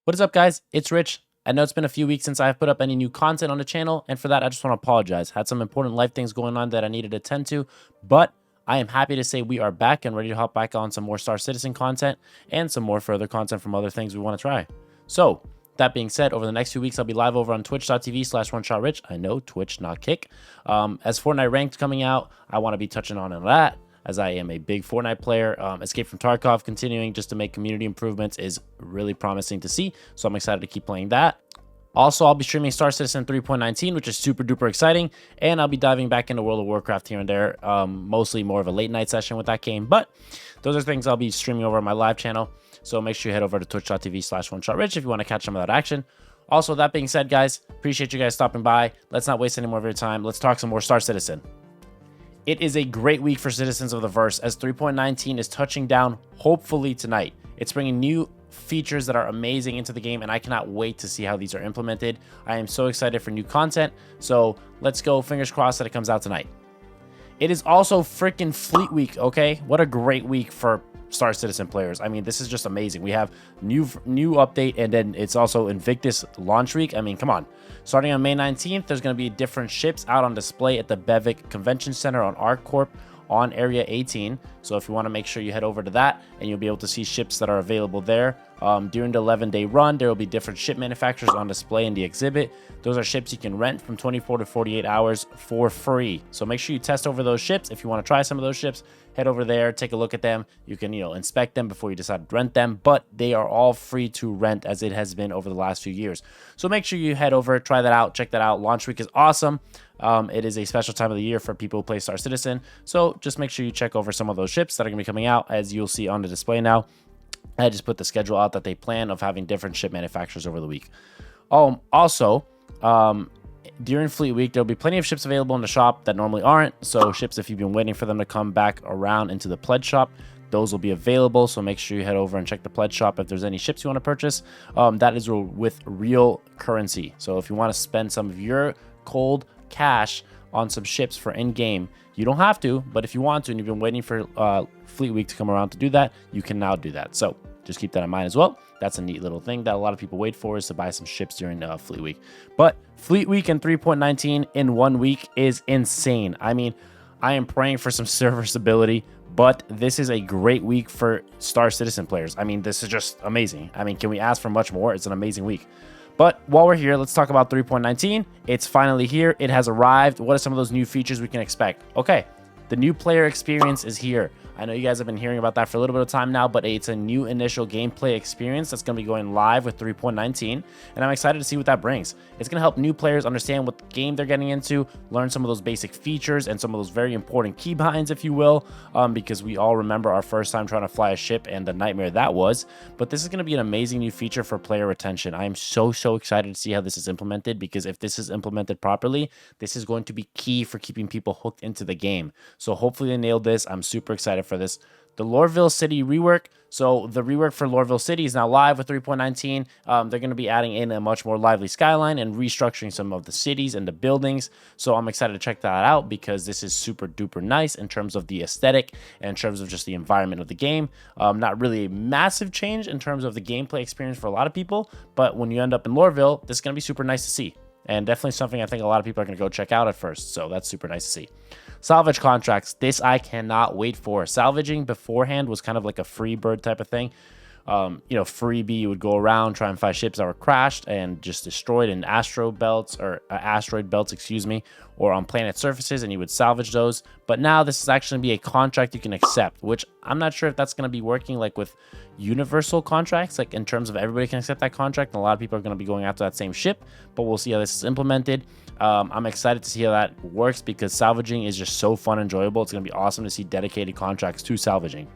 What is up, guys? It's Rich. I know it's been a few weeks since I've put up any new content on the channel, and for that, I just want to apologize. Had some important life things going on that I needed to attend to, but I am happy to say we are back and ready to hop back on some more Star Citizen content and some more further content from other things we want to try. So, that being said, over the next few weeks, I'll be live over on twitch.tv/OneShotRich. I know, Twitch, not Kick. As Fortnite Ranked coming out, I want to be touching on that, as I am a big Fortnite player. Escape from Tarkov continuing just to make community improvements is really promising to see, so I'm excited to keep playing that. Also, I'll be streaming Star Citizen 3.19, which is super duper exciting, and I'll be diving back into World of Warcraft here and there, mostly more of a late night session with that game, but those are things I'll be streaming over on my live channel, so make sure you head over to twitch.tv/OneShotRich if you want to catch some of that action. Also, that being said, guys, appreciate you guys stopping by. Let's not waste any more of your time. Let's talk some more Star Citizen. It is a great week for Citizens of the Verse as 3.19 is touching down hopefully tonight. It's bringing new features that are amazing into the game, and I cannot wait to see how these are implemented. I am so excited for new content, so let's go. Fingers crossed that it comes out tonight. It is also freaking Fleet Week, okay? What a great week for Star Citizen players. I mean, this is just amazing. We have new update, and then it's also Invictus launch week. I mean, come on. Starting on May 19th, there's going to be different ships out on display at the Bevic Convention Center on ArcCorp on Area 18. So if you want to make sure you head over to that, and you'll be able to see ships that are available there. During the 11-day run, there will be different ship manufacturers on display in the exhibit. Those are ships you can rent from 24 to 48 hours for free. So make sure you test over those ships. If you want to try some of those ships, head over there, take a look at them. You can, inspect them before you decide to rent them, but they are all free to rent as it has been over the last few years. So make sure you head over, try that out, check that out. Launch week is awesome. It is a special time of the year for people who play Star Citizen. So just make sure you check over some of those ships that are going to be coming out, as you'll see on the display now. I just put the schedule out that they plan of having different ship manufacturers over the week. Also, during Fleet Week, there'll be plenty of ships available in the shop that normally aren't. So ships, if you've been waiting for them to come back around into the pledge shop, those will be available. So make sure you head over and check the pledge shop if there's any ships you want to purchase. That is with real currency. So if you want to spend some of your cold cash on some ships for in-game, you don't have to, but if you want to and you've been waiting for Fleet Week to come around to do that, you can now do that. So just keep that in mind as well. That's a neat little thing that a lot of people wait for, is to buy some ships during Fleet Week. But Fleet Week and 3.19 in 1 week is insane. I mean, I am praying for some server stability, but this is a great week for Star Citizen players. I mean, this is just amazing. I mean, can we ask for much more? It's an amazing week. But while we're here, let's talk about 3.19. It's finally here. It has arrived. What are some of those new features we can expect? Okay, the new player experience is here. I know you guys have been hearing about that for a little bit of time now, but it's a new initial gameplay experience that's going to be going live with 3.19, and I'm excited to see what that brings. It's going to help new players understand what game they're getting into, learn some of those basic features and some of those very important keybinds, if you will, because we all remember our first time trying to fly a ship and the nightmare that was. But this is going to be an amazing new feature for player retention. I am so excited to see how this is implemented, because if this is implemented properly, this is going to be key for keeping people hooked into the game. So hopefully they nailed this. I'm super excited for this. The Lorville City rework. So the rework for Lorville City is now live with 3.19. They're going to be adding in a much more lively skyline and restructuring some of the cities and the buildings. So I'm excited to check that out, because this is super duper nice in terms of the aesthetic and in terms of just the environment of the game. Not really a massive change in terms of the gameplay experience for a lot of people, but when you end up in Lorville, this is going to be super nice to see. And definitely something I think a lot of people are going to go check out at first. So that's super nice to see. Salvage contracts. This I cannot wait for. Salvaging beforehand was kind of like a free bird type of thing. Freebie, you would go around, try and find ships that were crashed and just destroyed in asteroid belts, excuse me, or on planet surfaces, and you would salvage those. But now this is actually going to be a contract you can accept, which I'm not sure if that's going to be working like with universal contracts, like in terms of everybody can accept that contract, and a lot of people are going to be going after that same ship, but we'll see how this is implemented. I'm excited to see how that works, because salvaging is just so fun and enjoyable. It's going to be awesome to see dedicated contracts to salvaging.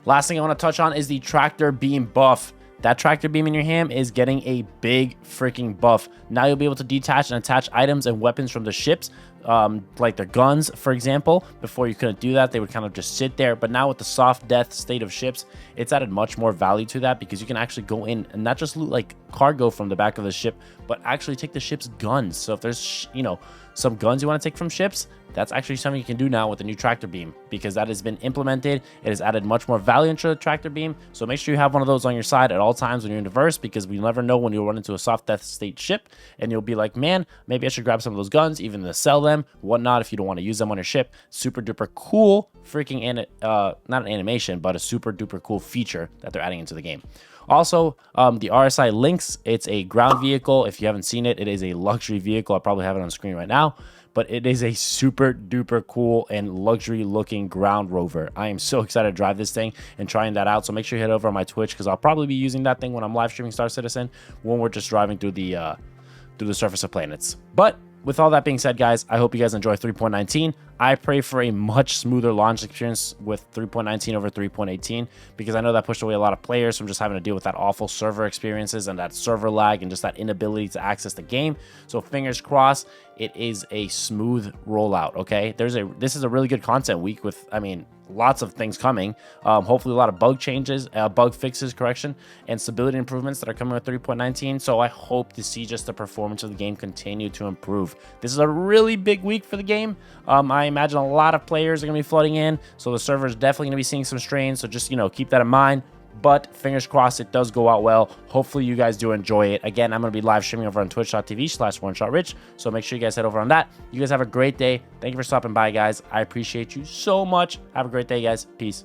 Last thing I want to touch on is the tractor beam buff. That tractor beam in your ham is getting a big freaking buff. Now you'll be able to detach and attach items and weapons from the ships like their guns, for example. Before you couldn't do that, they would kind of just sit there. But now with the soft death state of ships, it's added much more value to that, because you can actually go in and not just loot like cargo from the back of the ship, but actually take the ship's guns. So if there's, you know, some guns you want to take from ships, that's actually something you can do now with the new tractor beam, because that has been implemented. It has added much more value into the tractor beam. So make sure you have one of those on your side at all times when you're in diverse, because we never know when you'll run into a soft death state ship and you'll be like, man, maybe I should grab some of those guns, even to sell them, whatnot, if you don't want to use them on your ship. Super duper cool freaking not an animation, but a super duper cool feature that they're adding into the game. Also, the RSI Lynx, it's a ground vehicle. If you haven't seen it, it is a luxury vehicle. I probably have it on screen right now, but it is a super duper cool and luxury looking ground rover. I am so excited to drive this thing and trying that out. So make sure you head over on my Twitch, because I'll probably be using that thing when I'm live streaming Star Citizen, when we're just driving through the surface of planets. But with all that being said, guys, I hope you guys enjoy 3.19. I pray for a much smoother launch experience with 3.19 over 3.18, because I know that pushed away a lot of players from just having to deal with that awful server experiences and that server lag and just that inability to access the game. So fingers crossed, it is a smooth rollout. Okay, this is a really good content week with, I mean, lots of things coming. Hopefully a lot of bug changes, bug fixes, correction, and stability improvements that are coming with 3.19. So I hope to see just the performance of the game continue to improve. This is a really big week for the game. I imagine a lot of players are going to be flooding in, so the server is definitely going to be seeing some strain. So just, you know, keep that in mind. But fingers crossed it does go out well. Hopefully you guys do enjoy it. Again, I'm going to be live streaming over on twitch.tv/OneShotRich. So make sure you guys head over on that. You guys have a great day. Thank you for stopping by, guys. I appreciate you so much. Have a great day, guys. Peace.